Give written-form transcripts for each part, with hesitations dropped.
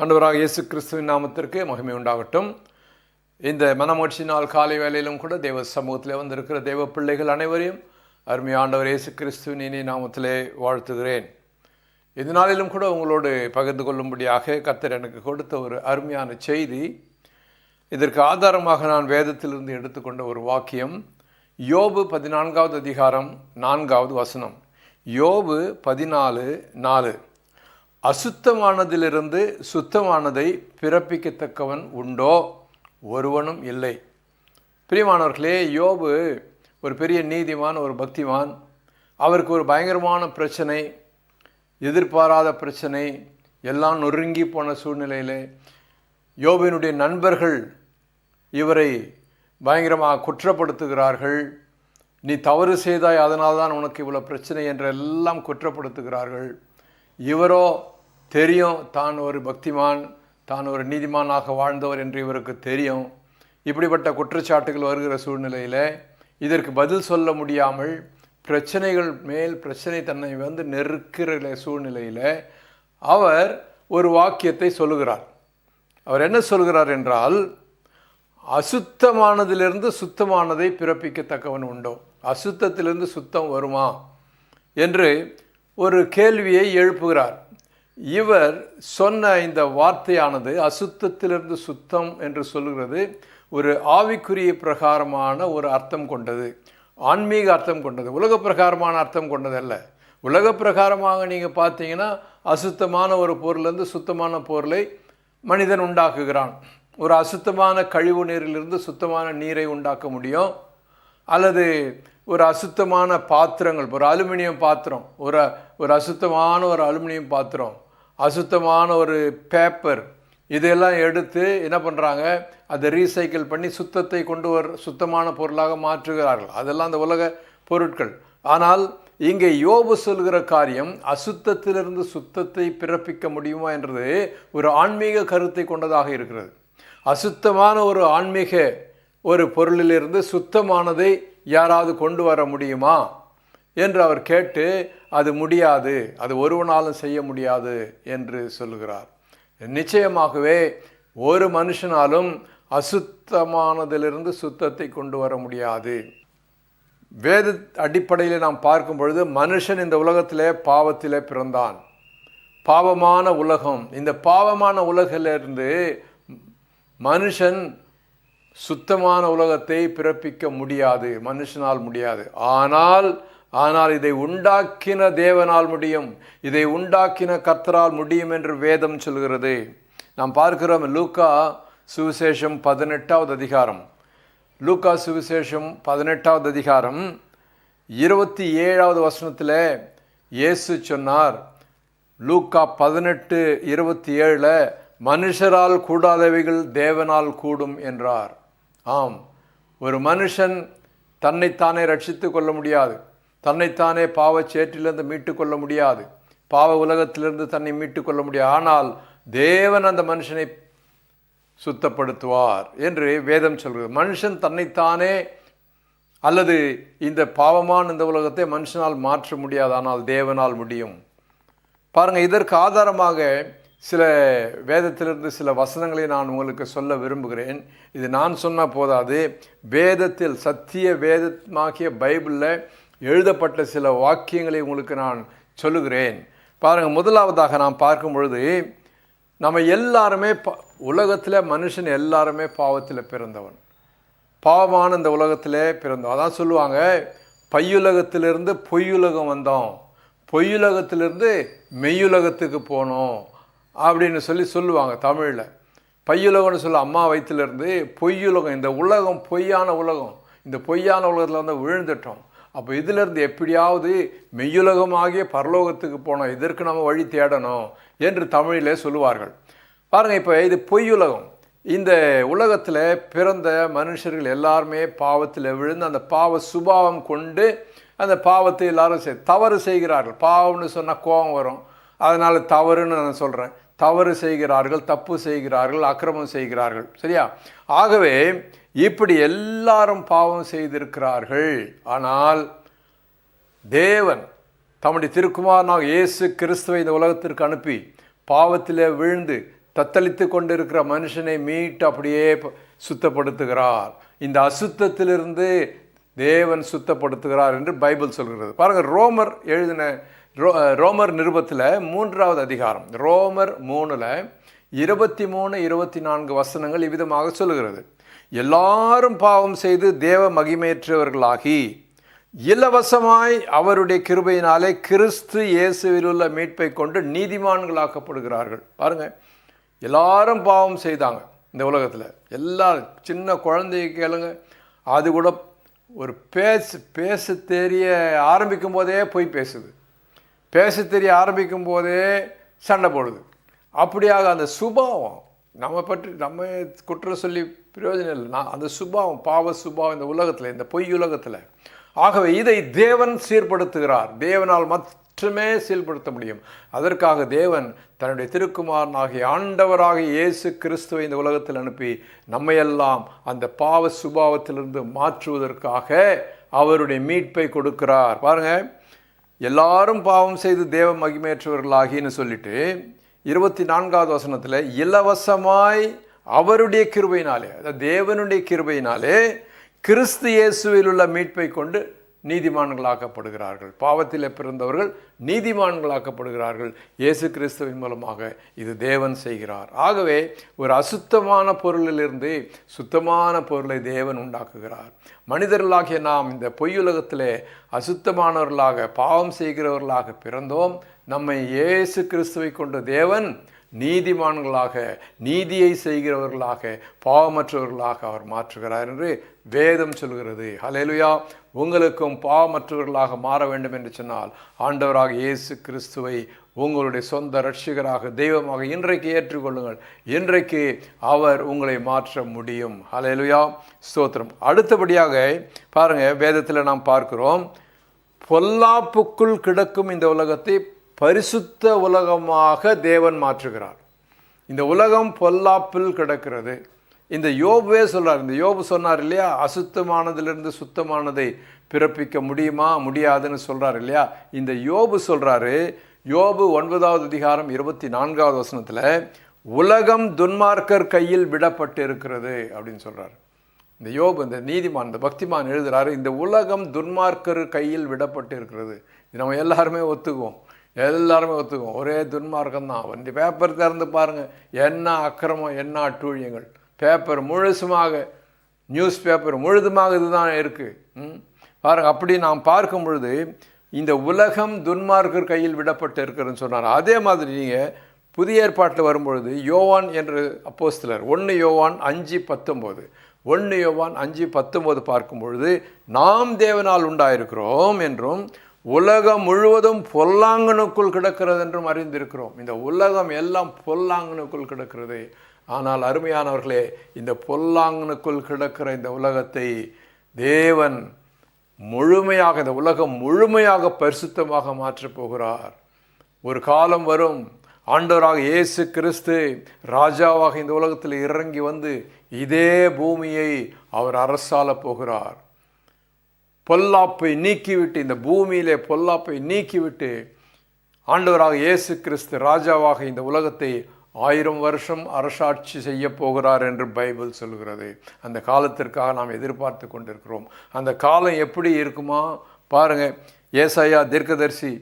ஆண்டவராக இயேசு கிறிஸ்துவின் நாமத்திற்கு மகிமை உண்டாகட்டும். இந்த மனமோட்சி நாள் காலை வேளையிலும் கூட தேவ சமூகத்தில் வந்திருக்கிற தேவ பிள்ளைகள் அனைவரையும் அருமையாண்டவர் இயேசு கிறிஸ்துவின் இனி நாமத்திலே வாழ்த்துகிறேன். இந்த நாளிலும் கூட உங்களோடு பகிர்ந்து கொள்ளும்படியாக கர்த்தர் எனக்கு கொடுத்த ஒரு அருமையான செய்தி. இதற்கு ஆதாரமாக நான் வேதத்திலிருந்து எடுத்துக்கொண்ட ஒரு வாக்கியம் யோபு 14வது அதிகாரம் 4வது வசனம். யோபு 14:4. அசுத்தமானதிலிருந்து சுத்தமானதை பிறப்பிக்கத்தக்கவன் உண்டோ? ஒருவனும் இல்லை. பிரியமானவர்களே, யோபு ஒரு பெரிய நீதிமான், ஒரு பக்திமான். அவருக்கு ஒரு பயங்கரமான பிரச்சனை, எதிர்பாராத பிரச்சனை, எல்லாம் நொறுங்கி போன சூழ்நிலையில் யோபினுடைய நண்பர்கள் இவரை பயங்கரமாக குற்றப்படுத்துகிறார்கள். நீ தவறு செய்தாய், அதனால்தான் உனக்கு இவ்வளோ பிரச்சனை என்றெல்லாம் குற்றப்படுத்துகிறார்கள். இவரோ தெரியும், தான் ஒரு பக்திமான், தான் ஒரு நீதிமானாக வாழ்ந்தவர் என்று இவருக்கு தெரியும். இப்படிப்பட்ட குற்றச்சாட்டுகள் வருகிற சூழ்நிலையில் இதற்கு பதில் சொல்ல முடியாமல் பிரச்சனைகள் மேல் பிரச்சனை தன்னை நெருக்கிற சூழ்நிலையில் அவர் ஒரு வாக்கியத்தை சொல்லுகிறார். அவர் என்ன சொல்கிறார் என்றால், அசுத்தமானதிலிருந்து சுத்தமானதை பிறப்பிக்கத்தக்கவன் உண்டோ? அசுத்தத்திலிருந்து சுத்தம் வருமா என்று ஒரு கேள்வியை எழுப்புகிறார். இவர் சொன்ன இந்த வார்த்தையானது அசுத்தத்திலிருந்து சுத்தம் என்று சொல்லுகிறது ஒரு ஆவிக்குரிய பிரகாரமான ஒரு அர்த்தம் கொண்டது, ஆன்மீக அர்த்தம் கொண்டது, உலக பிரகாரமான அர்த்தம் கொண்டதல்ல. உலக பிரகாரமாக நீங்கள் பார்த்தீங்கன்னா அசுத்தமான ஒரு பொருளிலிருந்து சுத்தமான பொருளை மனிதன் உண்டாக்குகிறான். ஒரு அசுத்தமான கழிவு நீரிலிருந்து சுத்தமான நீரை உண்டாக்க முடியும். அல்லது ஒரு அசுத்தமான பாத்திரங்கள், ஒரு அலுமினியம் பாத்திரம், ஒரு அசுத்தமான ஒரு அலுமினியம் பாத்திரம், அசுத்தமான ஒரு பேப்பர், இதெல்லாம் எடுத்து என்ன பண்ணுறாங்க, அதை ரீசைக்கிள் பண்ணி சுத்தத்தை கொண்டு சுத்தமான பொருளாக மாற்றுகிறார்கள். அதெல்லாம் அந்த உலக பொருட்கள். ஆனால் இங்கே யோபு சொல்கிற காரியம் அசுத்தத்திலிருந்து சுத்தத்தை பிறப்பிக்க முடியுமா என்றது ஒரு ஆன்மீக கருத்தை கொண்டதாக இருக்கிறது. அசுத்தமான ஒரு ஆன்மீக ஒரு பொருளிலிருந்து சுத்தமானதை யாராவது கொண்டு வர முடியுமா என்று அவர் கேட்டு, அது முடியாது, அது ஒருவனாலும் செய்ய முடியாது என்று சொல்லுகிறார். நிச்சயமாகவே ஒரு மனுஷனாலும் அசுத்தமானதிலிருந்து சுத்தத்தை கொண்டு வர முடியாது. வேத அடிப்படையில் நாம் பார்க்கும் பொழுது மனுஷன் இந்த உலகத்திலே பாவத்திலே பிறந்தான். பாவமான உலகம். இந்த பாவமான உலகிலிருந்து மனுஷன் சுத்தமான உலகத்தை பிறப்பிக்க முடியாது, மனுஷனால் முடியாது. ஆனால் இதை உண்டாக்கின தேவனால் முடியும், இதை உண்டாக்கின கர்த்தரால் முடியும் என்று வேதம் சொல்கிறது. நாம் பார்க்கிறோம் லூக்கா சுவிசேஷம் 18வது அதிகாரம். லூக்கா சுவிசேஷம் 18வது அதிகாரம் 27வது வசனத்தில் இயேசு சொன்னார், லூக்கா 18:27, மனுஷரால் கூடாதவைகள் தேவனால் கூடும் என்றார். ஆம், ஒரு மனுஷன் தன்னைத்தானே ரட்சித்து கொள்ள முடியாது, தன்னைத்தானே பாவச்சேற்றிலிருந்து மீட்டு கொள்ள முடியாது, பாவ உலகத்திலிருந்து தன்னை மீட்டு கொள்ள முடியாது. ஆனால் தேவன் அந்த மனுஷனை சுத்தப்படுத்துவார் என்று வேதம் சொல்கிறது. மனுஷன் தன்னைத்தானே அல்லது இந்த பாவமான இந்த உலகத்தை மனுஷனால் மாற்ற முடியாது, ஆனால் தேவனால் முடியும். பாருங்கள், இதற்கு ஆதாரமாக சில வேதத்திலிருந்து சில வசனங்களை நான் உங்களுக்கு சொல்ல விரும்புகிறேன். இது நான் சொன்ன போதாது, வேதத்தில் சத்திய வேதமாகிய பைபிளில் எழுதப்பட்ட சில வாக்கியங்களை உங்களுக்கு நான் சொல்லுகிறேன். பாருங்கள், முதலாவதாக நாம் பார்க்கும் பொழுது நம்ம எல்லாருமே உலகத்தில் மனுஷன் எல்லாருமே பாவத்தில் பிறந்தவன், பாவமான இந்த உலகத்தில் பிறந்தோம். அதான் சொல்லுவாங்க, பையுலகத்திலிருந்து பொய்யுலகம் வந்தோம், பொய்யுலகத்திலிருந்து மெய்யுலகத்துக்கு போனோம் அப்படின்னு சொல்லுவாங்க தமிழில். பையுலகம்னு சொல்ல அம்மா வயிற்றிலிருந்து பொய்யுலகம், இந்த உலகம் பொய்யான உலகம், இந்த பொய்யான உலகத்தில் விழுந்துட்டோம். அப்போ இதிலிருந்து எப்படியாவது மெய்யுலகமாகிய பரலோகத்துக்கு போனோம், இதற்கு நம்ம வழி தேடணும் என்று தமிழிலே சொல்லுவார்கள். பாருங்கள், இப்போ இது பொய்யுலகம். இந்த உலகத்தில் பிறந்த மனுஷர்கள் எல்லாருமே பாவத்தில் விழுந்து அந்த பாவ சுபாவம் கொண்டு அந்த பாவத்தை எல்லாரும் தவறு செய்கிறார்கள். பாவம்னு சொன்னால் கோபம் வரும், அதனால் தவறுன்னு நான் சொல்கிறேன். தவறு செய்கிறார்கள், தப்பு செய்கிறார்கள், அக்கிரமம் செய்கிறார்கள். சரியா? ஆகவே இப்படி எல்லாரும் பாவம் செய்திருக்கிறார்கள். ஆனால் தேவன் தம்முடைய திருக்குமாரனாக இயேசு கிறிஸ்துவை இந்த உலகத்திற்கு அனுப்பி பாவத்திலே விழுந்து தத்தளித்து கொண்டிருக்கிற மனுஷனை மீட்டு அப்படியே சுத்தப்படுத்துகிறார். இந்த அசுத்தத்திலிருந்து தேவன் சுத்தப்படுத்துகிறார் என்று பைபிள் சொல்கிறது. பாருங்கள், ரோமர் எழுதின ரோமர் நிருபத்தில் 3வது அதிகாரம், ரோமர் 3ல் 23, 24 வசனங்கள் இவ்விதமாக சொல்லுகிறது. எல்லாரும் பாவம் செய்து தேவ மகிமையற்றவர்களாகி இலவசமாய் அவருடைய கிருபையினாலே கிறிஸ்து இயேசுவில் உள்ள மீட்பை கொண்டு நீதிமான்களாக்கப்படுகிறார்கள். பாருங்கள், எல்லாரும் பாவம் செய்தாங்க இந்த உலகத்தில். எல்லாரும், சின்ன குழந்தைய கேளுங்க, அது கூட ஒரு பேச தெரிய ஆரம்பிக்கும் போதே போய் பேசுது, பேச தெரிய ஆரம்பிக்கும் போதே சண்டை போடுது. அப்படியாக அந்த சுபாவம், நம்ம குற்றம் சொல்லி பிரயோஜனம் இல்லை. அந்த சுபாவம், பாவ சுபாவம் இந்த உலகத்தில், இந்த பொய் உலகத்தில். ஆகவே இதை தேவன் சீர்படுத்துகிறார். தேவனால் மட்டுமே சீர்படுத்த முடியும். அதற்காக தேவன் தன்னுடைய திருக்குமாரனாகிய ஆண்டவராகிய இயேசு கிறிஸ்துவை இந்த உலகத்தில் அனுப்பி நம்மையெல்லாம் அந்த பாவ சுபாவத்திலிருந்து மாற்றுவதற்காக அவருடைய மீட்பை கொடுக்கிறார். பாருங்கள், எல்லாரும் பாவம் செய்து தேவ மகிமையற்றவர்களாகின்னு சொல்லிட்டு 24வது வசனத்தில் இலவசமாய் அவருடைய கிருபையினாலே, அதாவது தேவனுடைய கிருபையினாலே கிறிஸ்து இயேசுவில் உள்ள மீட்பை கொண்டு நீதிமான்களாக்கப்படுகிறார்கள். பாவத்தில் பிறந்தவர்கள் நீதிமான்களாக்கப்படுகிறார்கள் இயேசு கிறிஸ்துவின் மூலமாக. இது தேவன் செய்கிறார். ஆகவே ஒரு அசுத்தமான பொருளிலிருந்து சுத்தமான பொருளை தேவன் உண்டாக்குகிறார். மனிதர்களாகிய நாம் இந்த பொய்யுலகத்திலே அசுத்தமானவர்களாக, பாவம் செய்கிறவர்களாக பிறந்தோம். நம்மை இயேசு கிறிஸ்துவை கொண்டு தேவன் நீதிமான்களாக, நீதியை செய்கிறவர்களாக, பாவமற்றவர்களாக அவர் மாற்றுகிறார் என்று வேதம் சொல்கிறது. ஹல்லேலூயா. உங்களுக்கும் பாவமற்றவர்களாக மாற வேண்டும் என்று சொன்னால் ஆண்டவராக இயேசு கிறிஸ்துவை உங்களுடைய சொந்த இரட்சகராக, தெய்வமாக இன்றைக்கு ஏற்றுக்கொள்ளுங்கள். இன்றைக்கு அவர் உங்களை மாற்ற முடியும். ஹல்லேலூயா, ஸ்தோத்திரம். அடுத்தபடியாக பாருங்கள், வேதத்தில் நாம் பார்க்கிறோம், பொல்லாப்புக்குள் கிடக்கும் இந்த உலகத்தை பரிசுத்த உலகமாக தேவன் மாற்றுகிறார். இந்த உலகம் பொல்லாப்பில் கிடக்கிறது. இந்த யோபுவே சொல்கிறார். இந்த யோபு சொன்னார் இல்லையா, அசுத்தமானதிலிருந்து சுத்தமானதை பிறப்பிக்க முடியுமா, முடியாதுன்னு சொல்கிறார் இல்லையா. இந்த யோபு சொல்கிறாரு, யோபு 9வது அதிகாரம் 24வது வசனத்தில் உலகம் துன்மார்க்கர் கையில் விடப்பட்டு இருக்கிறது அப்படின்னு சொல்கிறார். இந்த யோபு, இந்த நீதிமான், இந்த பக்திமான் எழுதுகிறாரு, இந்த உலகம் துன்மார்க்கர் கையில் விடப்பட்டு இருக்கிறது. இது நம்ம எல்லாருமே ஒத்துக்குவோம். ஒரே துன்மார்க்கம் தான். வந்து பேப்பர் திறந்து பாருங்கள், என்ன அக்கிரமம், என்ன அட்டூழியங்கள். பேப்பர் முழுசுமாக, நியூஸ் பேப்பர் முழுதுமாக இதுதான் இருக்குது. பாருங்கள், அப்படி நாம் பார்க்கும் பொழுது இந்த உலகம் துன்மார்க்கர் கையில் விடப்பட்டு இருக்கிறதுன்னு சொன்னார். அதே மாதிரி நீங்கள் புதிய ஏற்பாட்டில் வரும்பொழுது யோவான் என்ற அப்போஸ்தலர் 1 யோவான் 5:19 1 யோவான் 5:19 பார்க்கும் பொழுது நாம் தேவனால் உண்டாயிருக்கிறோம் என்றும் உலகம் முழுவதும் பொல்லாங்கனுக்குள் கிடக்கிறது என்றும் அறிந்திருக்கிறோம். இந்த உலகம் எல்லாம் பொல்லாங்கனுக்குள் கிடக்கிறது. ஆனால் அருமையானவர்களே, இந்த பொல்லாங்கனுக்குள் கிடக்கிற இந்த உலகத்தை தேவன் முழுமையாக, இந்த உலகம் முழுமையாக பரிசுத்தமாக மாற்றப் போகிறார். ஒரு காலம் வரும், ஆண்டவராக இயேசு கிறிஸ்து ராஜாவாக இந்த உலகத்தில் இறங்கி வந்து இதே பூமியை அவர் அரசாள போகிறார். பொல்லாப்பை நீக்கிவிட்டு, இந்த பூமியிலே பொல்லாப்பை நீக்கிவிட்டு ஆண்டவராக இயேசு கிறிஸ்து ராஜாவாக இந்த உலகத்தை 1000 வருஷம் அரசாட்சி செய்ய போகிறார் என்று பைபிள் சொல்கிறது. அந்த காலத்திற்காக நாம் எதிர்பார்த்து கொண்டிருக்கிறோம். அந்த காலம் எப்படி இருக்குமா பாருங்கள். ஏசாயா தீர்க்கதரிசி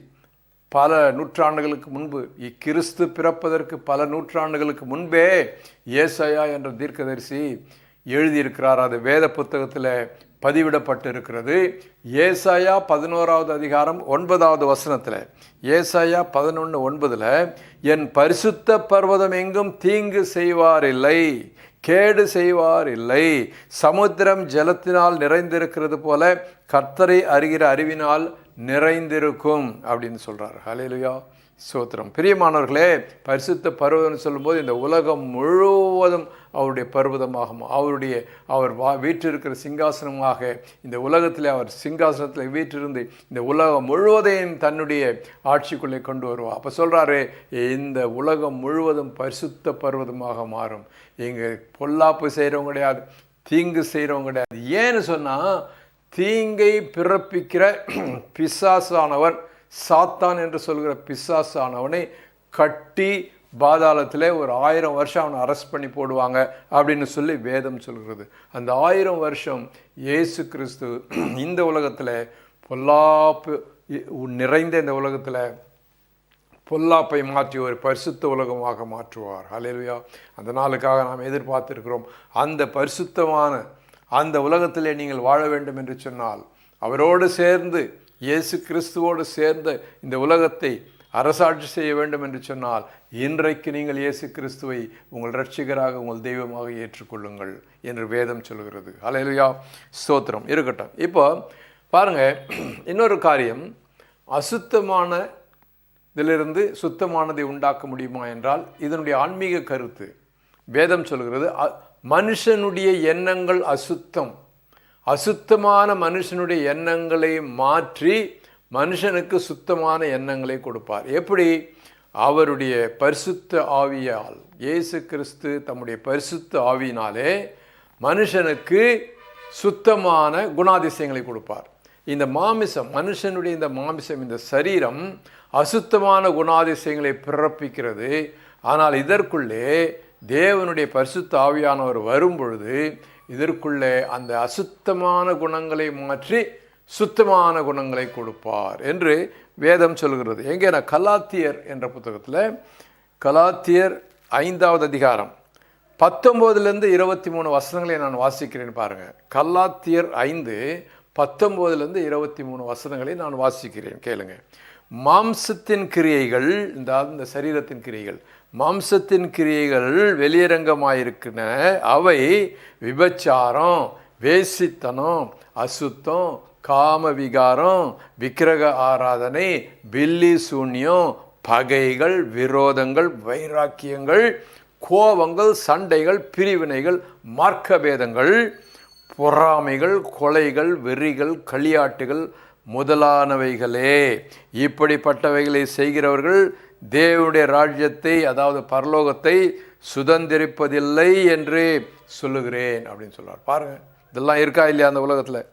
பல நூற்றாண்டுகளுக்கு முன்பு, கிறிஸ்து பிறப்பதற்கு பல நூற்றாண்டுகளுக்கு முன்பே ஏசாயா என்ற தீர்க்கதரிசி எழுதியிருக்கிறார். அது வேத புத்தகத்தில் பதிவிடப்பட்டு இருக்கிறது. ஏசாயா 11வது அதிகாரம் 9வது வசனத்தில், ஏசாயா 11:9 என் பரிசுத்த பர்வதம் எங்கும் தீங்கு செய்வார் இல்லை, கேடு செய்வார் இல்லை, சமுத்திரம் ஜலத்தினால் நிறைந்திருக்கிறது போல கர்த்தரை அறிகிற அறிவினால் நிறைந்திருக்கும் அப்படின்னு சொல்கிறார். ஹல்லேலூயா, ஸ்தோத்திரம். பிரியமானவர்களே, பரிசுத்த பர்வதம்னு சொல்லும்போது இந்த உலகம் முழுவதும் அவருடைய பர்வதமாகும். அவர் வீற்றிருக்கிற சிங்காசனமாக இந்த உலகத்தில் அவர் சிங்காசனத்தில் வீற்றிருந்து இந்த உலகம் முழுவதையும் தன்னுடைய ஆட்சிக்குள்ளே கொண்டு வருவார். அப்போ சொல்கிறாரு, இந்த உலகம் முழுவதும் பரிசுத்த பர்வதமாக மாறும். இங்கே பொல்லாப்பு செய்கிறவங்க கிடையாது, தீங்கு செய்கிறவங்க கிடையாது. ஏன்னு சொன்னால், தீங்கை பிறப்பிக்கிற பிசாசானவன், சாத்தான் என்று சொல்கிற பிசாசானவனை கட்டி பாதாளத்தில் ஒரு 1000 வருஷம் அவனை அரெஸ்ட் பண்ணி போடுவாங்க அப்படின்னு சொல்லி வேதம் சொல்கிறது. அந்த 1000 வருஷம் இயேசு கிறிஸ்து இந்த உலகத்தில் பொல்லாப்பு நிறைந்த இந்த உலகத்தில் பொல்லாப்பை மாற்றி ஒரு பரிசுத்த உலகமாக மாற்றுவார். ஹல்லேலூயா. அந்த நாளுக்காக நாம் எதிர்பார்த்திருக்கிறோம். அந்த பரிசுத்தமான அந்த உலகத்திலே நீங்கள் வாழ வேண்டும் என்று சொன்னால், அவரோடு சேர்ந்து இயேசு கிறிஸ்துவோடு சேர்ந்து இந்த உலகத்தை அரசாட்சி செய்ய வேண்டும் என்று சொன்னால், இன்றைக்கு நீங்கள் இயேசு கிறிஸ்துவை உங்கள் இரட்சகராக உங்கள் தெய்வமாக ஏற்றுக்கொள்ளுங்கள் என்று வேதம் சொல்கிறது. ஹல்லேலூயா. ஸ்தோத்திரம். இருக்கட்டும். இப்போ பாருங்கள், இன்னொரு காரியம், அசுத்தமான இதிலிருந்து சுத்தமானதை உண்டாக்க முடியுமா என்றால், இதனுடைய ஆன்மீக கருத்து வேதம் சொல்கிறது, மனுஷனுடைய எண்ணங்கள் அசுத்தம். அசுத்தமான மனுஷனுடைய எண்ணங்களை மாற்றி மனுஷனுக்கு சுத்தமான எண்ணங்களை கொடுப்பார். எப்படி? அவருடைய பரிசுத்த ஆவியால். இயேசு கிறிஸ்து தம்முடைய பரிசுத்த ஆவியினாலே மனுஷனுக்கு சுத்தமான குணாதிசயங்களை கொடுப்பார். இந்த மாமிசம், மனுஷனுடைய இந்த மாமிசம், இந்த சரீரம் அசுத்தமான குணாதிசயங்களை பிறப்பிக்கிறது. ஆனால் இதற்குள்ளே தேவனுடைய பரிசுத்த ஆவியானவர் வரும் பொழுது இதற்குள்ளே அந்த அசுத்தமான குணங்களை மாற்றி சுத்தமான குணங்களை கொடுப்பார் என்று வேதம் சொல்கிறது. எங்கே? கலாத்தியர் என்ற புத்தகத்தில், கலாத்தியர் 5வது அதிகாரம் 19லேருந்து 23 வசனங்களை நான் வாசிக்கிறேன் பாருங்கள். கலாத்தியர் 5:19லேருந்து 23 வசனங்களை நான் வாசிக்கிறேன், கேளுங்க. மாம்சத்தின் கிரியைகள், இந்த சரீரத்தின் கிரியைகள், மாம்சத்தின் கிரியைகள் வெளியரங்கமாயிருக்கின. அவை விபச்சாரம், வேசித்தனம், அசுத்தம், காம விகாரம், விக்கிரக ஆராதனை, பில்லி சூன்யம், பகைகள், விரோதங்கள், வைராக்கியங்கள், கோபங்கள், சண்டைகள், பிரிவினைகள், மார்க்கபேதங்கள், பொறாமைகள், கொலைகள், வெறிகள், களியாட்டுகள் முதலானவைகளே. இப்படிப்பட்டவைகளை செய்கிறவர்கள் தேவனுடைய ராஜ்யத்தை, அதாவது பரலோகத்தை சுதந்திரிப்பதில்லை என்று சொல்லுகிறேன் அப்படின்னு சொல்றார். பாருங்க, இதெல்லாம் இருக்கா இல்லையா? அந்த உலகத்தில்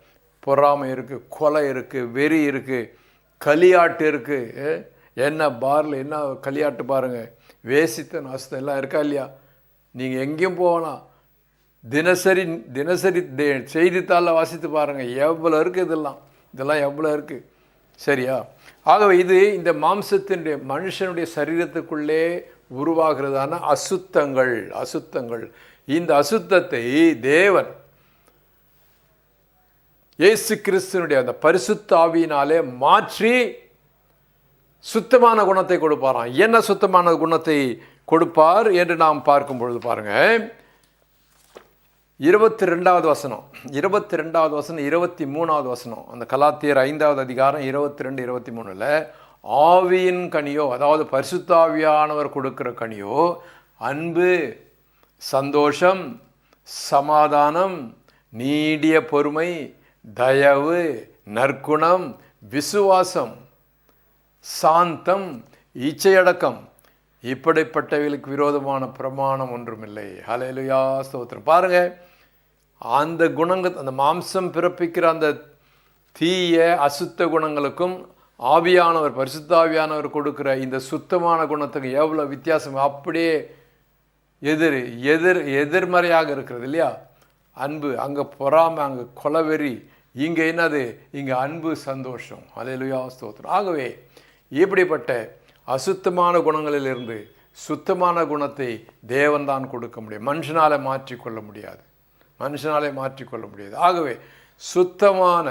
பொறாமை இருக்குது, கொலை இருக்குது, வெறி இருக்குது, களியாட்டு இருக்குது. என்ன பாரில் என்ன களியாட்டு பாருங்கள், வேசித்த நாசம் எல்லாம் இருக்கா இல்லையா? நீங்கள் எங்கேயும் போகலாம், தினசரி செய்தித்தாளில் வாசித்து பாருங்கள், எவ்வளோ இருக்குது இதெல்லாம் எவ்வளோ இருக்குது. சரியா? ஆகவே இது இந்த மாம்சத்தினுடைய மனுஷனுடைய சரீரத்துக்குள்ளே உருவாகிறதான அசுத்தங்கள். இந்த அசுத்தத்தை தேவன் இயேசு கிறிஸ்துனுடைய அந்த பரிசுத்த ஆவியினாலே மாற்றி சுத்தமான குணத்தை கொடுப்பாராம். என்ன சுத்தமான குணத்தை கொடுப்பார் என்று நாம் பார்க்கும் பொழுது பாருங்க, 22வது வசனம், 23வது வசனம், அந்த கலாத்தியர் 5வது அதிகாரம் 22, 23ல் ஆவியின் கனியோ, அதாவது பரிசுத்த ஆவியானவர் கொடுக்கிற கனியோ, அன்பு, சந்தோஷம், சமாதானம், நீடிய பொறுமை, தயவு, நற்குணம், விசுவாசம், சாந்தம், இச்சையடக்கம், இப்படிப்பட்டவைகளுக்கு விரோதமான பிரமாணம் ஒன்றுமில்லை. ஹல்லேலூயா. ஸ்தோத்திரம். பாருங்க, அந்த குணங்கள், அந்த மாம்சம் பிறப்பிக்கிற அந்த தீய அசுத்த குணங்களுக்கும் ஆவியானவர், பரிசுத்த ஆவியானவர் கொடுக்கிற இந்த சுத்தமான குணத்துக்கு எவ்வளோ வித்தியாசம். அப்படியே எதிர்மறையாக இருக்கிறது இல்லையா? அன்பு, அங்கே பொறாமை, அங்கே கொலவெறி, இங்கே என்னது? இங்கே அன்பு, சந்தோஷம். ஹல்லேலூயா. ஸ்தோத்திரம். ஆகவே இப்படிப்பட்ட அசுத்தமான குணங்களிலிருந்து சுத்தமான குணத்தை தேவன் தான் கொடுக்க முடியும். மனுஷனாலே மாற்றிக்கொள்ள முடியாது. ஆகவே சுத்தமான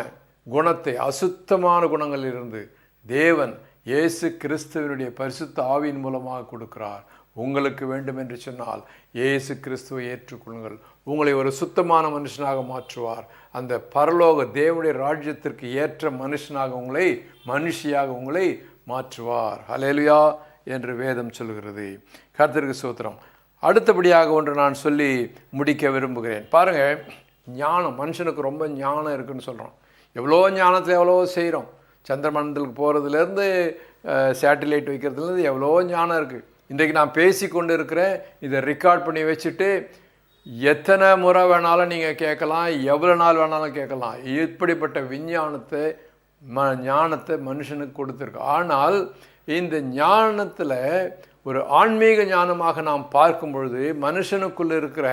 குணத்தை அசுத்தமான குணங்களிலிருந்து தேவன் இயேசு கிறிஸ்துவினுடைய பரிசுத்த ஆவியின் மூலமாக கொடுக்கிறார். உங்களுக்கு வேண்டும் என்று சொன்னால் இயேசு கிறிஸ்துவை ஏற்றுக்கொள்ளுங்கள். உங்களை ஒரு சுத்தமான மனுஷனாக மாற்றுவார். அந்த பரலோக தேவனுடைய ராஜ்யத்திற்கு ஏற்ற மனுஷியாக உங்களை மாற்றுவார். ஹல்லேலூயா என்று வேதம் சொல்கிறது. கர்த்தருக்கு ஸ்தோத்திரம். அடுத்தபடியாக ஒன்று நான் சொல்லி முடிக்க விரும்புகிறேன். பாருங்கள், ஞானம், மனுஷனுக்கு ரொம்ப ஞானம் இருக்குதுன்னு சொல்கிறோம். எவ்வளோ ஞானத்தில் எவ்வளோ செய்கிறோம். சந்திரமண்டலத்துக்கு போகிறதுலேருந்து சேட்டிலைட் வைக்கிறதுலேருந்து எவ்வளோ ஞானம் இருக்குது. இன்றைக்கு நான் பேசி கொண்டு இருக்கிறேன், இதை ரெக்கார்ட் பண்ணி வச்சுட்டு எத்தனை முறை வேணாலும் நீங்கள் கேட்கலாம், எவ்வளோ நாள் வேணாலும் கேட்கலாம். இப்படிப்பட்ட விஞ்ஞானத்தை ஞானத்தை மனுஷனுக்கு கொடுத்துருக்கு. ஆனால் இந்த ஞானத்தில் ஒரு ஆன்மீக ஞானமாக நாம் பார்க்கும் பொழுது மனுஷனுக்குள்ள இருக்கிற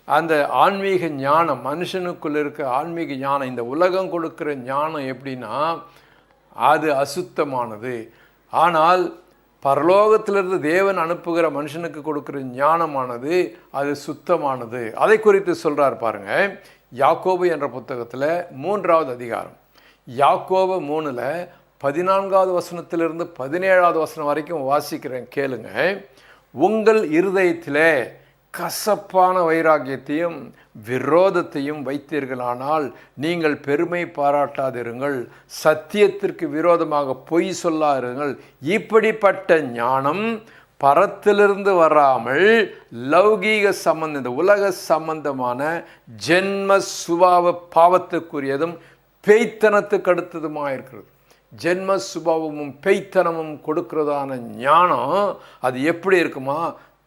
அந்த ஆன்மீக ஞானம், மனுஷனுக்குள்ள இருக்கிற ஆன்மீக ஞானம், இந்த உலகம் கொடுக்கிற ஞானம் எப்படின்னா அது அசுத்தமானது. ஆனால் பரலோகத்திலிருந்து தேவன் அனுப்புகிற மனுஷனுக்கு கொடுக்கிற ஞானமானது அது சுத்தமானது. அதை குறித்து சொல்கிறார் பாருங்க. யாக்கோபு என்ற புத்தகத்தில் 3வது அதிகாரம், யாக்கோபு 3ல் 14வது வசனத்திலிருந்து 17வது வசனம் வரைக்கும் வாசிக்கிறேன், கேளுங்க. உங்கள் இருதயத்திலே கசப்பான வைராக்கியத்தையும் விரோதத்தையும் வைத்தீர்களானால் நீங்கள் பெருமை பாராட்டாதிருங்கள், சத்தியத்திற்கு விரோதமாக பொய் சொல்லாதிருங்கள். இப்படிப்பட்ட ஞானம் பரத்திலிருந்து வராமல் லௌகீக சம்பந்தம், இந்த உலக சம்பந்தமான ஜென்ம சுபாவ பாவத்துக்குரியதும் பேய்த்தனத்துக்கு அடுத்ததுமாக இருக்கிறது. ஜென்ம சுபாவமும் பேய்த்தனமும் கொடுக்கிறதான ஞானம் அது எப்படி இருக்குமா?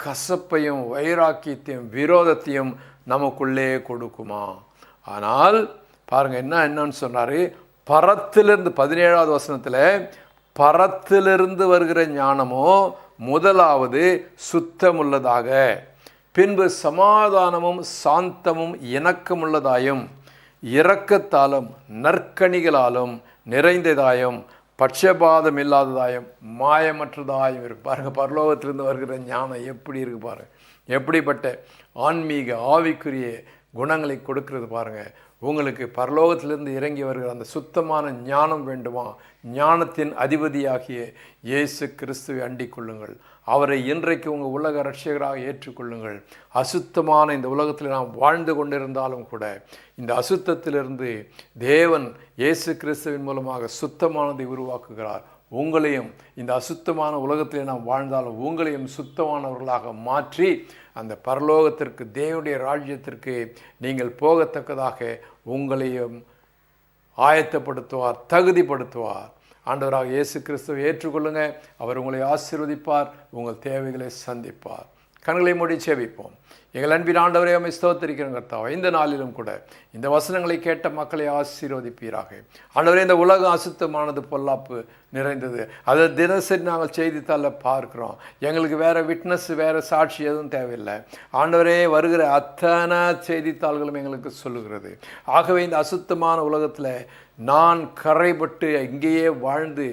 கசப்பையும் வைராக்கியத்தையும் விரோதத்தையும் நமக்குள்ளே கொடுக்குமா? ஆனால் பாருங்க என்னன்னு சொன்னார். பரத்திலிருந்து 17வது வசனத்தில் பரத்திலிருந்து வருகிற ஞானமோ முதலாவது சுத்தமுள்ளதாக, பின்பு சமாதானமும் சாந்தமும் இணக்கமுள்ளதாயும் இரக்கத்தாலும் நற்கனிகளாலும் நிறைந்ததாயும் பட்சபாதம் இல்லாததாயும் மாயமற்றதாயும் இருக்கு. பாருங்கள், பரலோகத்திலிருந்து வருகிற ஞானம் எப்படி இருக்கு பாருங்க. எப்படிப்பட்ட ஆன்மீக ஆவிக்குரிய குணங்களை கொடுக்கிறது பாருங்கள். உங்களுக்கு பரலோகத்திலிருந்து இறங்கி வருகிற அந்த சுத்தமான ஞானம் வேண்டுமா? ஞானத்தின் அதிபதியாகிய இயேசு கிறிஸ்துவை அண்டிக் கொள்ளுங்கள். அவரை இன்றைக்கு உங்கள் உலக ரட்சகராக ஏற்றுக்கொள்ளுங்கள். அசுத்தமான இந்த உலகத்தில் நாம் வாழ்ந்து கொண்டிருந்தாலும் கூட இந்த அசுத்தத்திலிருந்து தேவன் இயேசு கிறிஸ்துவின் மூலமாக சுத்தமானதை உருவாக்குகிறார். உங்களையும் இந்த அசுத்தமான உலகத்திலே நாம் வாழ்ந்தாலும் உங்களையும் சுத்தமானவர்களாக மாற்றி அந்த பரலோகத்திற்கு, தேவனுடைய ராஜ்யத்திற்கு நீங்கள் போகத்தக்கதாக உங்களையும் ஆயத்தப்படுத்துவார், தகுதிப்படுத்துவார். ஆண்டவராக இயேசு கிறிஸ்துவை ஏற்றுக்கொள்ளுங்க. அவர் உங்களை ஆசீர்வதிப்பார், உங்கள் தேவைகளை சந்திப்பார். கண்களை மூடி செபிப்போம். எங்கள் அன்பின் ஆண்டவரே, உம்மை ஸ்தோத்திரிக்கிறோம் கர்த்தாவே. இந்த நாளிலும் கூட இந்த வசனங்களை கேட்ட மக்களை ஆசீர்வதிப்பீராக. ஆண்டவரே, இந்த உலகம் அசுத்தமானது, பொல்லாப்பு நிறைந்தது. அதை தினசரி நாங்கள் செய்தித்தாளில் பார்க்குறோம். எங்களுக்கு வேறு விட்னஸ், வேறு சாட்சி எதுவும் தேவையில்லை. ஆண்டவரே, வருகிற அத்தனை செய்தித்தாள்களும் எங்களுக்கு சொல்லுகிறது. ஆகவே இந்த அசுத்தமான உலகத்தில் நான் கரைப்பட்டு இங்கேயே வாழ்ந்து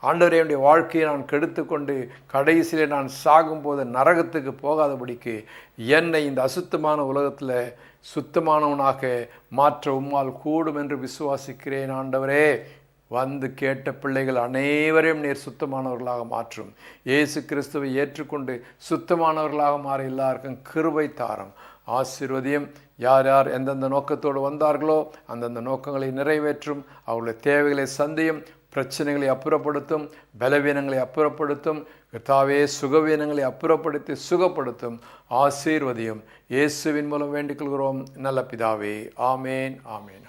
ஆண்டவரே, என்னுடைய வாழ்க்கையை நான் கெடுத்து கொண்டு கடைசியிலே நான் சாகும்போது நரகத்துக்கு போகாதபடிக்கு என்னை இந்த அசுத்தமான உலகத்தில் சுத்தமானவனாக மாற்ற உம்மால் கூடும் என்று விசுவாசிக்கிறேன். ஆண்டவரே, வந்து கேட்ட பிள்ளைகள் அனைவரையும் நீர் சுத்தமானவர்களாக மாற்றும். இயேசு கிறிஸ்துவை ஏற்றுக்கொண்டு சுத்தமானவர்களாக மாற எல்லாருக்கும் கிருபை தாரும், ஆசீர்வதியும். யார் யார் எந்தெந்த நோக்கத்தோடு வந்தார்களோ அந்தந்த நோக்கங்களை நிறைவேற்றும். அவர்களுடைய தேவைகளை சந்தியும், பிரச்சனைகளை அப்புறப்படுத்தும், பலவீனங்களை அப்புறப்படுத்தும். கர்த்தாவே, சுகவீனங்களை அப்புறப்படுத்தி சுகப்படுத்தும், ஆசீர்வதியும். இயேசுவின் மூலம் வேண்டிக் கொள்கிறோம் நல்ல பிதாவே. ஆமேன், ஆமேன்.